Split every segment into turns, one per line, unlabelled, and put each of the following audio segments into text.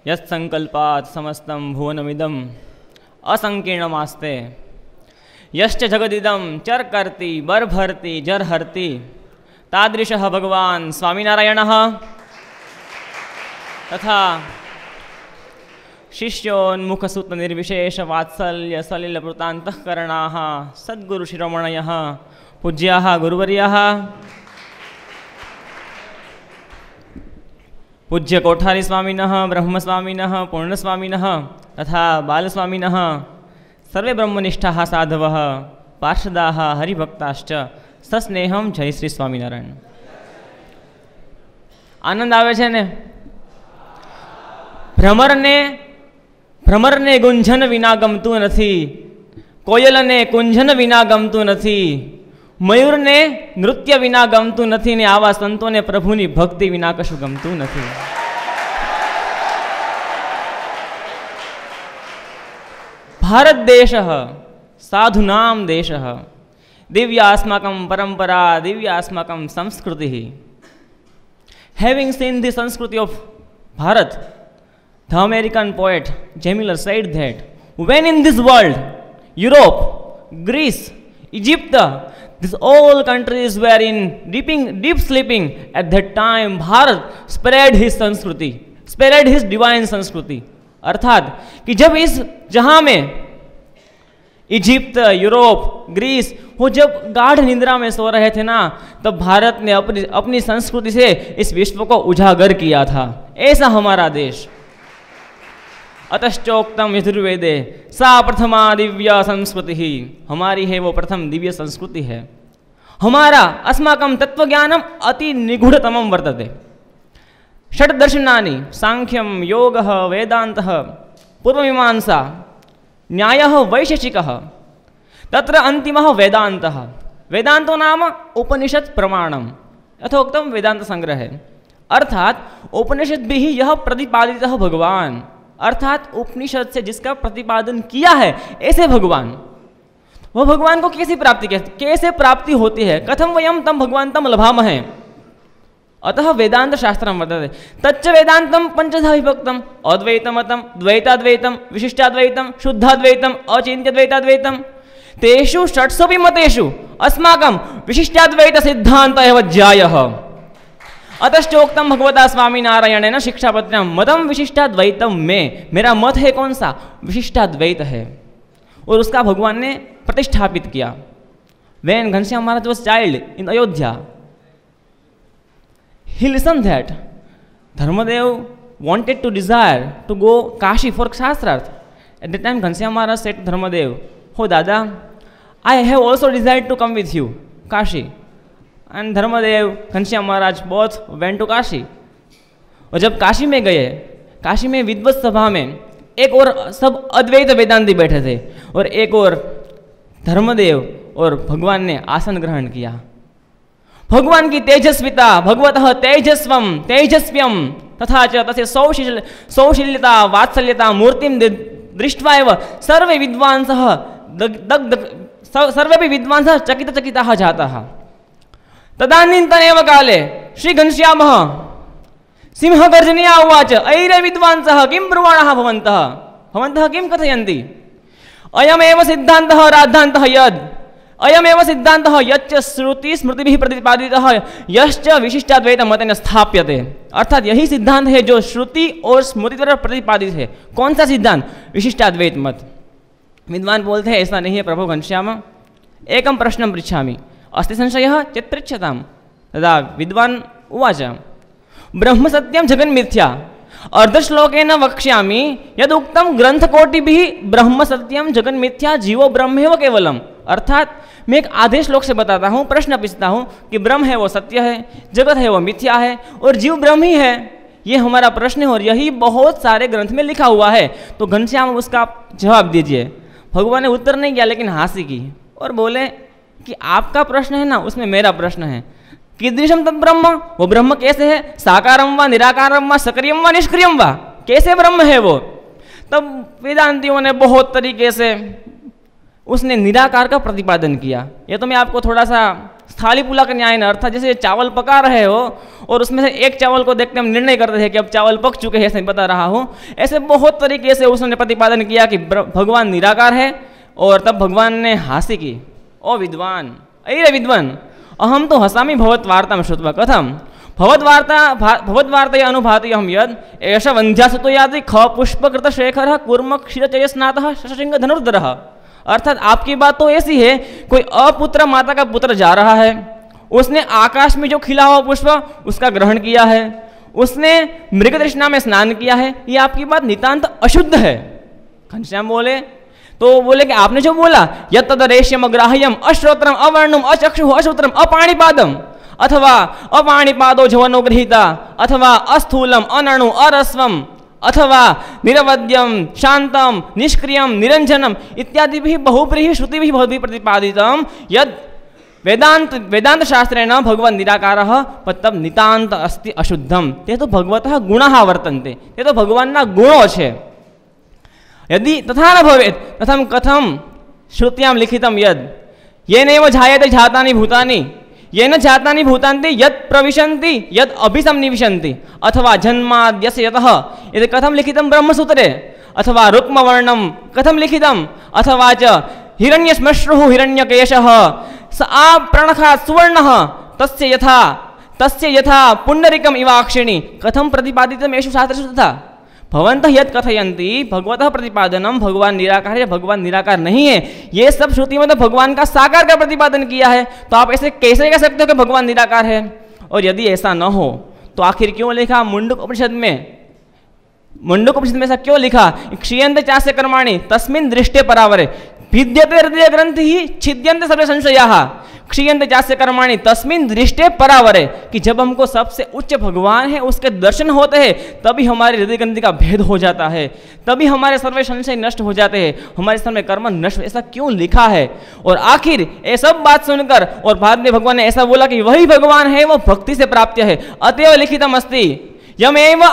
यत्संकल्पात् समस्तं भुवनमिदं असंकीर्णमास्ते यश्च जगदिदं चरकर्ति बर्भर्ति जरहर्ति तादृशः भगवान् स्वामिनारायणः तथा शिष्योन्मुखसूत्रनिर्विशेषवात्सल्य सलिलवृतान्तःकरणाः सद्गुरुशिरोमणयः पूज्याः गुरुवर्याः पूज्य कोठारी स्वामिनः ब्रह्मस्वामिनः पूर्णस्वामिनः तथा बालस्वामिनः सर्वे ब्रह्मनिष्ठाः साधवः पार्षदाः हरिभक्ताश्च सस्नेहम जय श्री स्वामिनारायण। आनंद आवे छे ने? भ्रमरने गुंजन विना गमतुं नथी, कोयलने कुंजन विना गमतुं नथी, मयूरने नृत्य विना गमतुं नथी ने आवा संतोने प्रभुनी भक्ति विना कशुं गमतुं नथी। भारत देशः साधूनां देशः, दिव्यास्माकं परंपरा, दिव्यास्माकं संस्कृतिः। Having seen the Sanskriti of Bharat, the American poet Jamiller said that when in this world, Europe, Greece, Egypt, these all countries were in deep sleeping, at that time Bharat spread his Sanskriti, spread his divine Sanskriti। अर्थात कि जब इस जहां में Egypt, Europe, Greece वो जब गाढ़ निद्रा में सो रहे थे ना, तब भारत ने अपनी संस्कृति से इस विश्व को उजागर किया था। ऐसा हमारा देश। अतश्चोक्तम यजुर्वेदे सा प्रथमा दिव्य संस्कृति ही, हमारी है वो प्रथम दिव्य संस्कृति है। हमारा अस्माकं तत्वज्ञानम अति निगूढ़तमं वर्तते। षड्दर्शनानि सांख्यम योगः वेदान्तः पूर्वमीमांसा न्यायः वैशेषिकः, तत्र अंतिमः वेदान्तः। वेदांतो नाम उपनिषद प्रमाणम, यथोक्तम वेदांत संग्रह है। अर्थात उपनिषद भी यह प्रतिपादितः भगवान, अर्थात उपनिषद से जिसका प्रतिपादन किया है ऐसे भगवान, वह भगवान को कैसे प्राप्ति होती है? कथम वयम तम भगवंतम लभामहे। अतः वेदांत शास्त्रम वर्तते। तच्च वेदांतम पंचधा विभक्तम, अद्वैतमतम, द्वैताद्वैतम, विशिष्टाद्वैतम, शुद्धाद्वैतम, अचिन्त्यद्वैताद्वैतम। तेषु षट्सुपि mateषु अस्माकं विशिष्टाद्वैत सिद्धांत एव ज्यायः। अतश्चोक्तम भगवता स्वामिनारायणेन शिक्षापत्र्यां मतम विशिष्टाद्वैतम में, मेरा मत है कौन सा? विशिष्टाद्वैत है, और उसका भगवान ने प्रतिष्ठापित किया। When Ghanshyam Maharaj was child in Ayodhya, he listened that Dharmadev wanted to desire to go Kashi for Shastrarth. At that time Ghanshyam Maharaj said to Dharmadev, "Oh Dada, I have also desired to come with you Kashi." And Dharmadev, Ghanshyam Maharaj both went to Kashi. और जब काशी में गए, काशी में विद्वत सभा में एक और सब अद्वैत वेदांती बैठे थे, और एक और धर्मदेव और भगवान ने आसन ग्रहण किया। भगवान की तेजस्विता, भगवतः तेजस्वम तेजस्व्यम तथा च तस्य सौशील्यता वात्सल्यता मूर्तिं दृष्ट्वा एव सर्वे विद्वांसः चकिताः जाताः। तदानीन्तनेव काले श्री घनश्यामः सिंहगर्जनया उवाच, ऐरे विद्वांसः किं ब्रुवाणः भवन्तः किं कथयन्ति? अयमेव सिद्धान्तः राद्धान्तः यद्, अयमेव सिद्धान्तः यच्च श्रुति स्मृतिभिः प्रतिपादितः यश्च विशिष्टाद्वैत मतेन स्थाप्यते। अर्थात यही सिद्धांत है जो श्रुति और स्मृति द्वारा प्रतिपादित है। कौन सा सिद्धांत? विशिष्टाद्वैत मत। विद्वान बोलते हैं ऐसा नहीं है प्रभु घनश्याम, एकं प्रश्नं पृच्छामि, अस्ति संशयः चेत् पृच्छताम्। तदा विद्वान उवाच, ब्रह्म सत्यं जगन्मिथ्या, अर्धश्लोकेन वक्ष्यामि यदुक्तं ग्रंथकोटिभिः ब्रह्म सत्यं जगन्मिथ्या जीवो ब्रह्मेव केवलम्। अर्थात मैं एक आधे श्लोक से बताता हूँ, प्रश्न पूछता हूँ कि ब्रह्म है वो सत्य है, जगत है वो मिथ्या है, और जीव ब्रह्म ही है। ये हमारा प्रश्न है और यही बहुत सारे ग्रंथ में लिखा हुआ है। तो घनश्याम उसका जवाब दीजिए। भगवान ने उत्तर नहीं किया, लेकिन हंसी की और बोले कि आपका प्रश्न है ना, उसमें मेरा प्रश्न है। कीदृशम तद ब्रह्म, वो ब्रह्म कैसे है? साकारम व निराकारम व सक्रियम व निष्क्रियम व, कैसे ब्रह्म है वो? तब वेदांतियों ने बहुत तरीके से उसने निराकार का प्रतिपादन किया। ये तो मैं आपको थोड़ा सा थाली पुला का न्याय न, अर्थात जैसे चावल पका रहे हो और उसमें से एक चावल को देखते हम निर्णय करते हैं कि अब चावल पक चुके हैं, ऐसे बता रहा हूँ। ऐसे बहुत तरीके से उसने प्रतिपादन किया कि भगवान निराकार है। और तब भगवान ने हास्य की, ओ विद्वान, अरे विद्वान, अहम तो हसामी भवद्वार्तां श्रुत्वा कथम भवद्वार्तया अनुभाति हम यद एष वंध्यासुतो यादि ख पुष्पकृत शेखर कूर्म क्षीरचयस्नातः शशसिंह धनुर्धरः। अर्थात आपकी बात तो ऐसी है, कोई अपुत्र माता का पुत्र जा रहा है, उसने आकाश में जो खिला हुआ पुष्प उसका ग्रहण किया है, उसने मृग तृष्णा में स्नान किया है, ये आपकी बात नितांत अशुद्ध है। घनश्याम बोले तो बोले कि आपने जो बोला यद तदरेश्यम अग्राह्यम अश्रोत्रम अवर्णम अचक्षु अश्रोत्रम अपाणिपादम अथवा अपाणिपादो जवनो गृहीता अथवा अस्थूलम अनणु अरस्वम अथवा निरवध्यम शांतम निष्क्रियम निरंजनम इत्यादि भी बहुब्रीहि श्रुतिभिः भवद्भिः प्रतिपादितम यद वेदांत शास्त्रेण भगवन् निराकारः तब नितांत अस्ति अशुद्धम। ते तो भगवतः गुणाः वर्तन्ते, ते तो भगवानना गुणो छे। यदि तथा न भवेत् तथं कथं श्रुत्यां लिखितं यद येनैव जायते जातानि भूतानि येन जातानि भूतान्ति यत् प्रविशन्ति यत् अभिसंनिविशन्ति अथवा जन्माद्यस्य यतः यदि कथं लिखितं ब्रह्मसूत्रे अथवा रुक्मवर्णं कथं लिखितम् अथवा च हिरण्यश्मश्रुः हिरण्यकेशः स आपरणखात् सुवर्णः तस्य यथा पुण्डरीकम् इवाक्षिणी कथं प्रतिपादितम् एषु शास्त्रेषु तथा। भवन्तः यत् कथयन्ति भगवतः प्रतिपादनम भगवान निराकार है, भगवान निराकार नहीं है, ये सब श्रुति में तो भगवान का साकार का प्रतिपादन किया है, तो आप ऐसे कैसे कह सकते हो कि भगवान निराकार है। और यदि ऐसा न हो तो आखिर क्यों लिखा मुंडक उपनिषद में ऐसा क्यों लिखा, क्षीयन्ते चास्य कर्माणि तस्मिन् दृष्टे परावरे भिद्यते हृदय ग्रंथि ही छिद्यन्ते सर्वे संशयाः क्षीयन्ते चास्य कर्माणि तस्मिन् दृष्टे परावरे, कि जब हमको सबसे उच्च भगवान है उसके दर्शन होते हैं तभी हमारे हृदय ग्रंथि का भेद हो जाता है, तभी हमारे सर्वे संशय नष्ट हो जाते हैं, हमारे सर्वे कर्म नष्ट। ऐसा क्यों लिखा है। और आखिर ये सब बात सुनकर और बाद में भगवान ने ऐसा बोला कि वही भगवान है वो भक्ति से प्राप्त है। अतएव लिखितम् अस्ति यमेव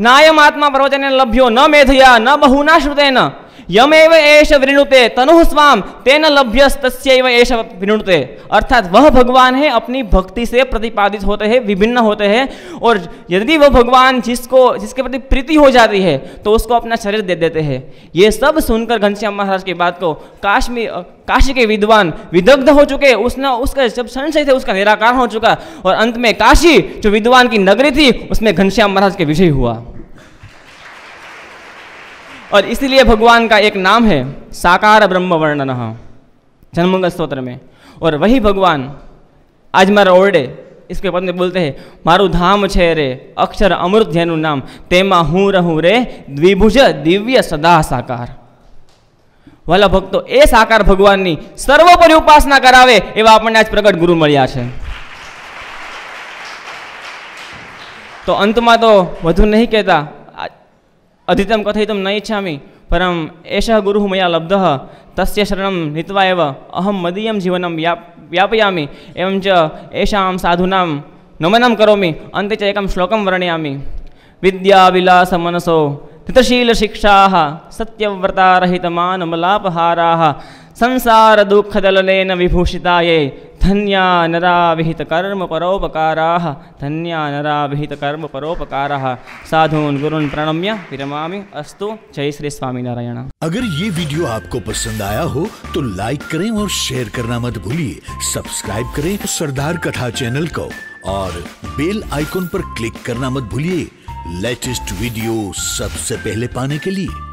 नायम आत्मा प्रवचनेन लभ्यो न मेधया न बहुना श्रुतेन यमेव एष वृणुते तनुः स्वाम तेन लभ्यस्तस्यैव एष वृणुते। अर्थात वह भगवान है अपनी भक्ति से प्रतिपादित होते हैं, विभिन्न होते हैं, और यदि वह भगवान जिसके प्रति प्रीति हो जाती है तो उसको अपना शरीर दे देते हैं। ये सब सुनकर घनश्याम महाराज की बात को काशी के विद्वान विदग्ध हो चुके, उसका जब संशय थे उसका निराकरण हो चुका, और अंत में काशी जो विद्वान की नगरी थी उसमें घनश्याम महाराज के विजय हुआ। और इसीलिए भगवान का एक नाम है साकार ब्रह्म वर्णनः जन्मंगल स्तोत्र में। और वही भगवान आज मारा ओरडे इसके पद में बोलते हैं मारू धाम छे रे अक्षर अमृत जेनु नाम तेमा हूँ रहूँ रे द्विभुज दिव्य सदा साकार। वाला भक्तो ए साकार भगवाननी सर्वोपरि उपासना करावे एवा आपने आज प्रगट गुरु मळ्या छे। तो अंत में तो वधु नहीं कहता, अधितम कथयितुं न इच्छामि परम एषः गुरुः मया लब्धः तस्य शरणं नीत्वा एव अहं मदीयं जीवनं व्यापयामि एवं च एषां साधूनां नमनं करोमि। अन्ते च एकं श्लोकं वर्णयामि। विद्याविलासमनसो तितशीलशिक्षाः सत्यव्रतारहितमानमलापहाराः संसारदुःखदलनेन विभूषिता ये धन्या नरा विहित कर्म परोपकाराः धन्या नरा विहित कर्म परोपकाराः। साधून् गुरून् प्रणम्य विरमामि। अस्तु। जय श्री स्वामीनारायण।
अगर ये वीडियो आपको पसंद आया हो तो लाइक करें और शेयर करना मत भूलिए। सब्सक्राइब करें सरदार कथा चैनल को और बेल आइकॉन पर क्लिक करना मत भूलिए लेटेस्ट वीडियो सबसे पहले पाने के लिए।